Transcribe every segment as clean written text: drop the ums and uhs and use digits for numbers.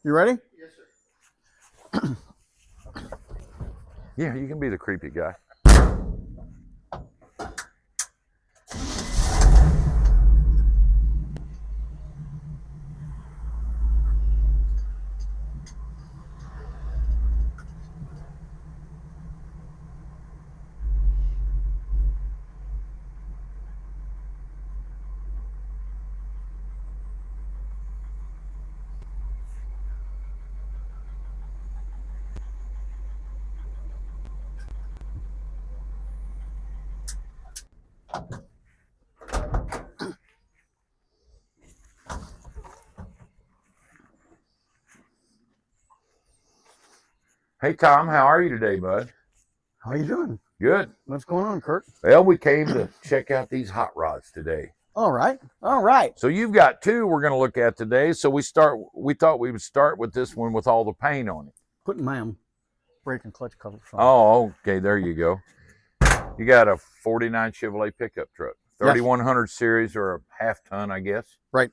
You ready? Yes, sir. Yeah, you can be the creepy guy. Hey, Tom, how are you today, bud? How you doing? Good. What's going on, Kurt? Well, we came to check out these hot rods today. All right. All right. So you've got two we're going to look at today. So we thought we would start with this one with all the paint on it. Putting my brake and clutch covers on. Oh, okay. There you go. You got a 49 Chevrolet pickup truck, 3100 series or a half ton, I guess. Right.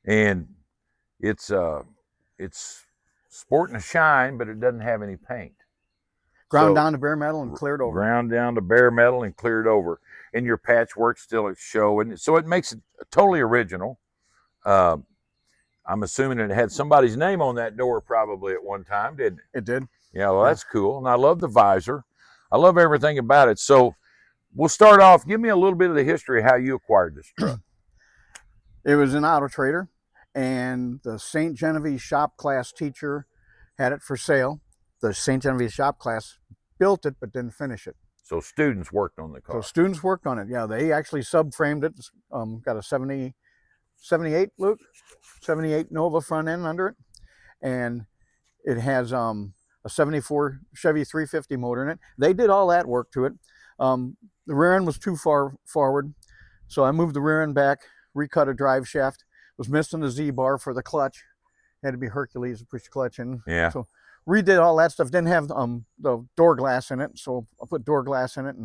And it's sporting a shine, but it doesn't have any paint. Ground down to bare metal and cleared over. Ground down to bare metal and cleared over. And your patchwork still is showing. So it makes it totally original. I'm assuming it had somebody's name on that door probably at one time, didn't it? It did. Yeah, well, that's cool. And I love the visor. I love everything about it. So we'll start off. Give me a little bit of the history of how you acquired this truck. It was an Auto Trader, and the St. Genevieve shop class teacher had it for sale. The St. Genevieve shop class built it but didn't finish it. So students worked on the car. So students worked on it. Yeah, they actually subframed it. Got a 78, Luke? 78 Nova front end under it. And it has a 74 Chevy 350 motor in it. They did all that work to it. The rear end was too far forward, so I moved the rear end back, recut a drive shaft, was missing the Z-bar for the clutch. Had to be Hercules to push the clutch in. Yeah. So redid all that stuff. Didn't have the door glass in it, so I put door glass in it,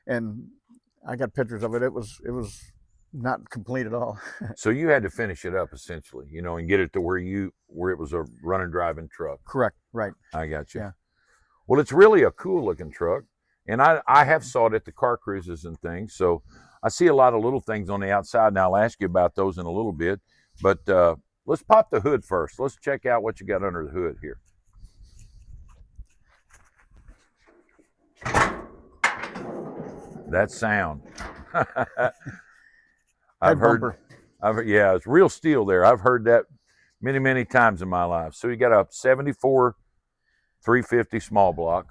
and I got pictures of it. It was not complete at all. So you had to finish it up essentially, and get it to where it was a running driving truck. Correct. Right. I got you. Yeah. Well, it's really a cool looking truck, and I have saw it at the car cruises and things. So I see a lot of little things on the outside, and I'll ask you about those in a little bit. But let's pop the hood first. Let's check out what you got under the hood here. That sound. Yeah, it's real steel there. I've heard that many, many times in my life. So you got a 74 350 small block,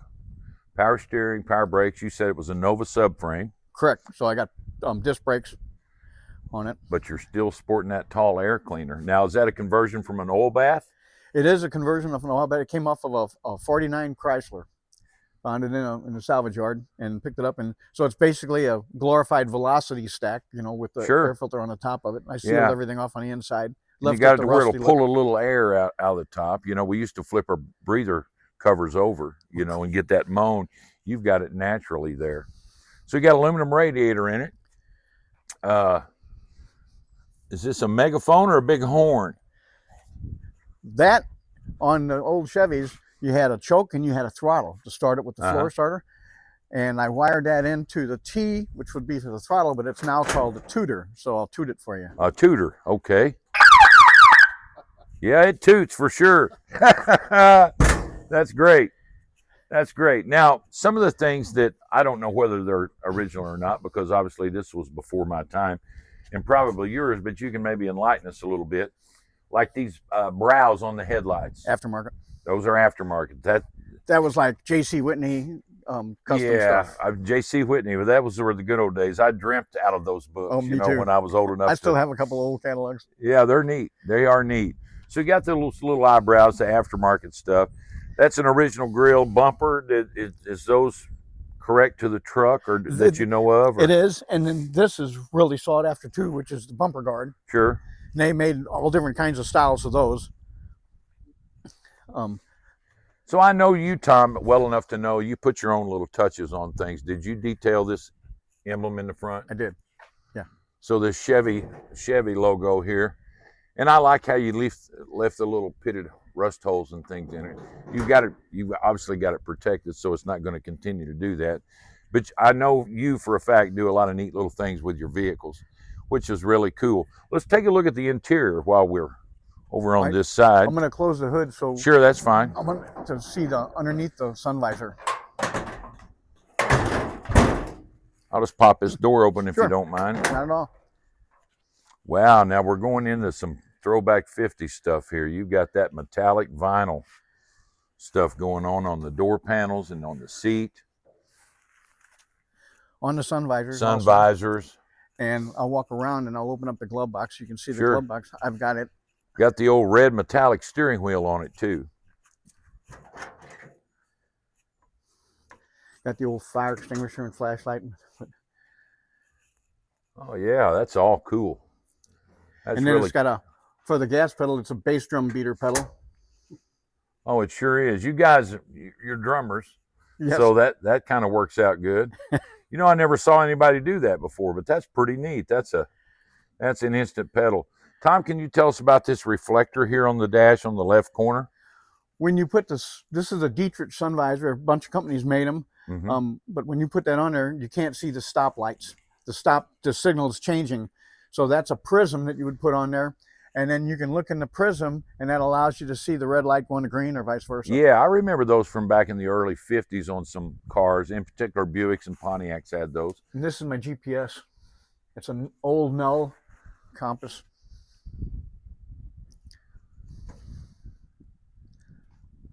power steering, power brakes. You said it was a Nova subframe. Correct. So I got disc brakes on it. But you're still sporting that tall air cleaner. Now, is that a conversion from an oil bath? It is a conversion of an oil bath. It came off of a 49 Chrysler. Found it in a salvage yard and picked it up, and so it's basically a glorified Velocity stack, with the air filter on the top of it. I sealed everything off on the inside. You got it to where it'll pull a little air out of the top. We used to flip our breather covers over, and get that moan. You've got it naturally there. So you got aluminum radiator in it. Is this a megaphone or a big horn? That on the old Chevys, you had a choke and you had a throttle to start it with the floor starter. And I wired that into the T, which would be for the throttle, but it's now called a tooter. So I'll toot it for you. A tooter, okay. Yeah, it toots for sure. That's great. That's great. Now, some of the things that I don't know whether they're original or not, because obviously this was before my time and probably yours, but you can maybe enlighten us a little bit. Like these brows on the headlights. Aftermarket. Those are aftermarket. That was like J.C. Whitney custom stuff. Yeah, J.C. Whitney, but that was the good old days. I dreamt out of those books, me too. when I was old enough. I still have a couple old catalogs. Yeah, they're neat. They are neat. So you got the little eyebrows, the aftermarket stuff. That's an original grill bumper. Is those correct to the truck or that you know of? Or? It is, and then this is really sought after too, which is the bumper guard. Sure. And they made all different kinds of styles of those. So I know you, Tom, well enough to know you put your own little touches on things. Did you detail this emblem in the front? I did. Yeah. So the Chevy logo here, And I like how you left the little pitted rust holes and things in it. You've obviously got it protected, so it's not going to continue to do that. But I know you for a fact do a lot of neat little things with your vehicles, which is really cool. Let's take a look at the interior while we're over on this side. I'm going to close the hood so Sure, that's fine. I want to see the underneath the sun visor. I'll just pop this door open if Sure. you don't mind. Not at all. Wow, now we're going into some throwback 50s stuff here. You've got that metallic vinyl stuff going on the door panels and on the seat. On the sun visors. Sun visors. And I'll walk around and I'll open up the glove box. You can see the Sure. glove box. I've got it. Got the old red metallic steering wheel on it too. Got the old fire extinguisher and flashlight. Oh yeah, that's all cool. That's And then really, it's got for the gas pedal, it's a bass drum beater pedal. oh, it sure is. You guys, you're drummers, Yes. so that kind of works out good. You know, I never saw anybody do that before, but that's pretty neat. That's an instant pedal. Tom, can you tell us about this reflector here on the dash on the left corner? When you put this is a Dietrich sun visor. A bunch of companies made them. Mm-hmm. But when you put that on there, you can't see the stop lights. The signal is changing. So that's a prism that you would put on there. And then you can look in the prism, and that allows you to see the red light going to green or vice versa. Yeah, I remember those from back in the early 50s on some cars. In particular, Buicks and Pontiacs had those. And this is my GPS. It's an old null compass.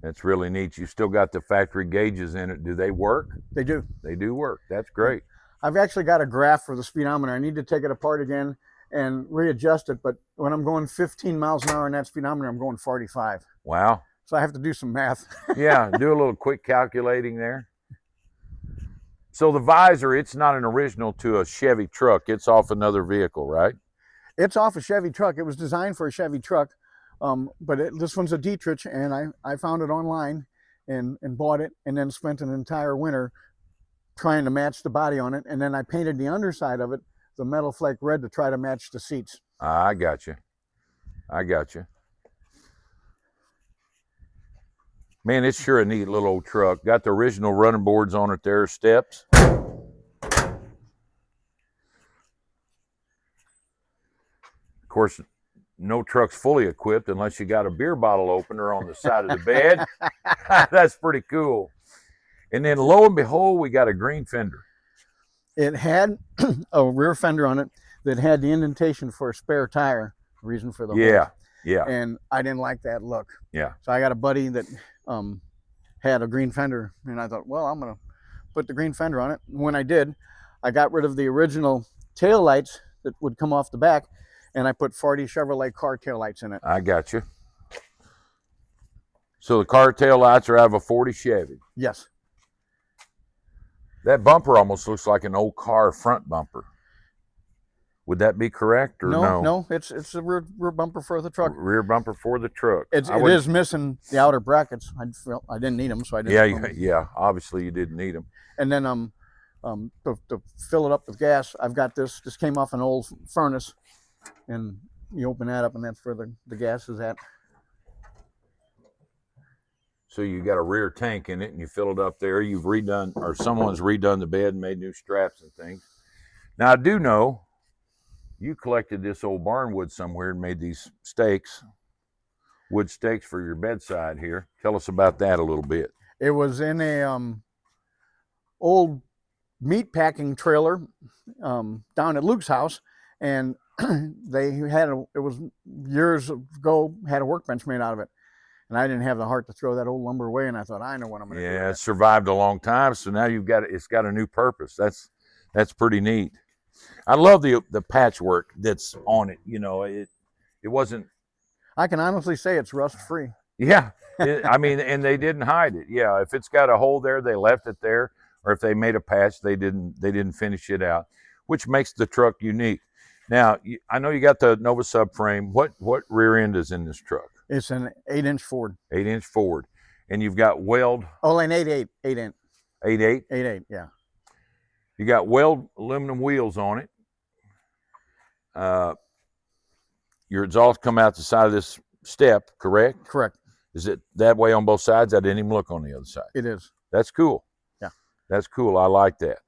That's really neat. You still got the factory gauges in it. Do they work? They do. They do work. That's great. I've actually got a graph for the speedometer. I need to take it apart again and readjust it. But when I'm going 15 miles an hour in that speedometer, I'm going 45. Wow. So I have to do some math. Yeah, do a little quick calculating there. So the visor, it's not an original to a Chevy truck. It's off another vehicle, right? It's off a Chevy truck. It was designed for a Chevy truck. But this one's a Dietrich, and I found it online and bought it, and then spent an entire winter trying to match the body on it. And then I painted the underside of it the metal flake red to try to match the seats. I got you. I got you. Man, it's sure a neat little old truck. Got the original running boards on it there, steps. Of course, no truck's fully equipped unless you got a beer bottle opener on the side of the bed. That's pretty cool. And then lo and behold, we got a green fender. It had a rear fender on it that had the indentation for a spare tire, reason for the Yeah, hole. yeah, And I didn't like that look. yeah. So I got a buddy that had a green fender, and I thought, well, I'm going to put the green fender on it. And when I did, I got rid of the original tail lights that would come off the back, and I put 40 Chevrolet car tail lights in it. I got you. So the car tail lights are out of a 40 Chevy. Yes. That bumper almost looks like an old car front bumper. Would that be correct or no? No, it's a rear bumper for the truck. Rear bumper for the truck. It is missing the outer brackets. I didn't need them, so I didn't. Yeah, yeah. Obviously, you didn't need them. And then to fill it up with gas, I've got this. This came off an old furnace, and you open that up, and that's where the gas is at. So you got a rear tank in it, and you fill it up there. You've redone, or someone's redone the bed and made new straps and things. Now I do know you collected this old barn wood somewhere and made these stakes, wood stakes for your bedside here. Tell us about that a little bit. It was in a old meat packing trailer down at Luke's house, and they had it was years ago, had a workbench made out of it. And I didn't have the heart to throw that old lumber away, and I thought, I know what I'm going to do. Yeah, it survived a long time, so now it's got a new purpose. That's pretty neat. I love the patchwork that's on it. You know, it wasn't. I can honestly say it's rust free. Yeah, I mean, and they didn't hide it. Yeah, if it's got a hole there, they left it there, or if they made a patch, they didn't finish it out, which makes the truck unique. Now, I know you got the Nova subframe. What rear end is in this truck? It's an 8-inch Ford. 8-inch Ford, and you've got weld. Oh, an 8.8, 8-inch. 8.8. 8.8, yeah. You got weld aluminum wheels on it. your exhaust come out the side of this step, correct? Correct. Is it that way on both sides? I didn't even look on the other side. It is. That's cool. Yeah. That's cool. I like that.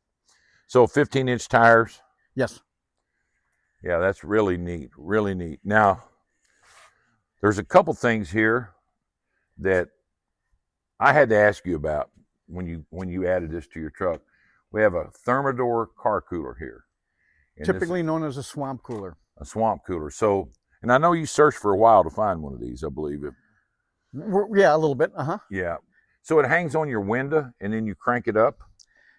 So 15-inch tires. Yes. Yeah, that's really neat. Really neat. Now, there's a couple things here that I had to ask you about when you added this to your truck. We have a Thermador car cooler here. And Typically known as a swamp cooler. a swamp cooler. So, and I know you searched for a while to find one of these, I believe it. Yeah, a little bit. Yeah. So it hangs on your window and then you crank it up.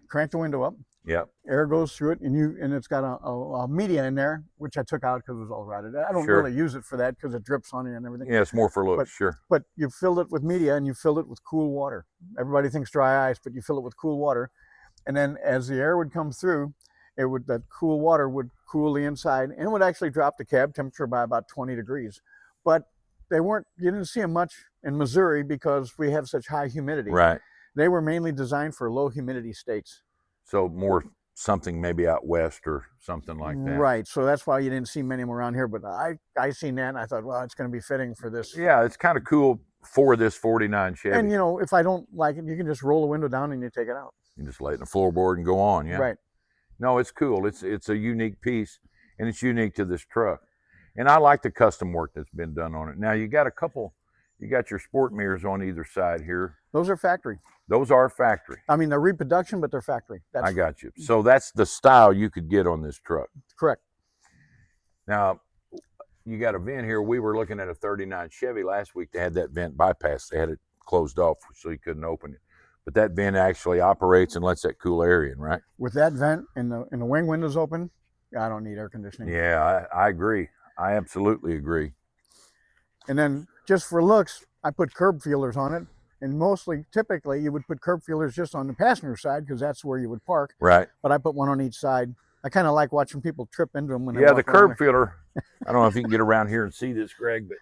Crank the window up. Yep. Air goes through it, and it's got a media in there, which I took out because it was all rotted. I don't Sure. really use it for that because it drips on you and everything. Yeah, it's more for looks, sure. But you filled it with media and you filled it with cool water. Everybody thinks dry ice, but you fill it with cool water. And then as the air would come through, that cool water would cool the inside and it would actually drop the cab temperature by about 20 degrees. But you didn't see them much in Missouri because we have such high humidity. Right. They were mainly designed for low humidity states. So more something maybe out west or something like that. Right. So that's why you didn't see many of them around here. But I seen that and I thought, well, it's going to be fitting for this. Yeah, it's kind of cool for this 49 Chevy. And, if I don't like it, you can just roll the window down and you take it out. You just lay it in the floorboard and go on, yeah. Right. No, it's cool. It's a unique piece, and it's unique to this truck. And I like the custom work that's been done on it. Now, you got your sport mirrors on either side here. Those are factory. Those are factory. I mean, they're reproduction, but they're factory. I got you. So that's the style you could get on this truck. Correct. Now, you got a vent here. We were looking at a 39 Chevy last week. They had that vent bypassed. They had it closed off so you couldn't open it. But that vent actually operates and lets that cool air in, right? With that vent and the wing windows open, I don't need air conditioning. Yeah, I agree. I absolutely agree. And then just for looks, I put curb feelers on it. And typically, you would put curb feelers just on the passenger side because that's where you would park. Right. But I put one on each side. I kind of like watching people trip into them when they Yeah, walk the around curb feeler. I don't know if you can get around here and see this, Greg, but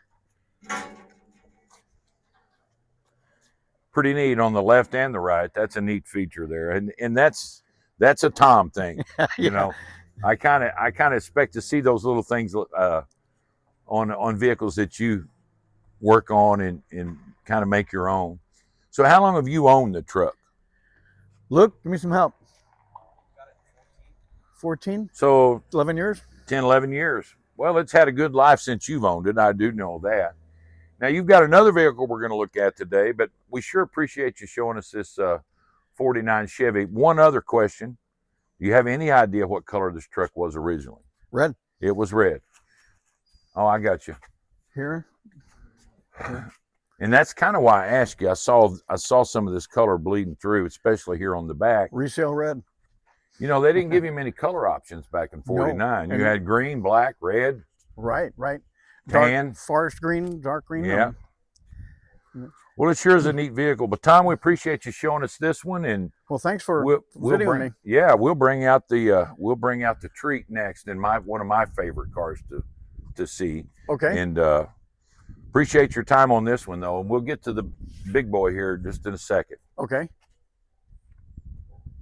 pretty neat on the left and the right. That's a neat feature there, and that's a Tom thing. You know, I kind of expect to see those little things on vehicles that you work on and kind of make your own. So how long have you owned the truck? Look, give me some help. 14? So 11 years? 10, 11 years. Well, it's had a good life since you've owned it. I do know that. Now, you've got another vehicle we're going to look at today, but we sure appreciate you showing us this 49 Chevy. One other question. Do you have any idea what color this truck was originally? Red. It was red. Oh, I got you. Here. And that's kind of why I asked you. I saw some of this color bleeding through, especially here on the back. Resale red. You know, they didn't give you many color options back in 49. No. You had green, black, red. Right. Tan. Forest green, dark green. Yeah. Well, it sure is a neat vehicle. But Tom, we appreciate you showing us this one, and well, thanks for videoing me. Yeah, we'll bring out the treat next, and one of my favorite cars to see. Okay. And appreciate your time on this one, though, and we'll get to the big boy here just in a second. Okay.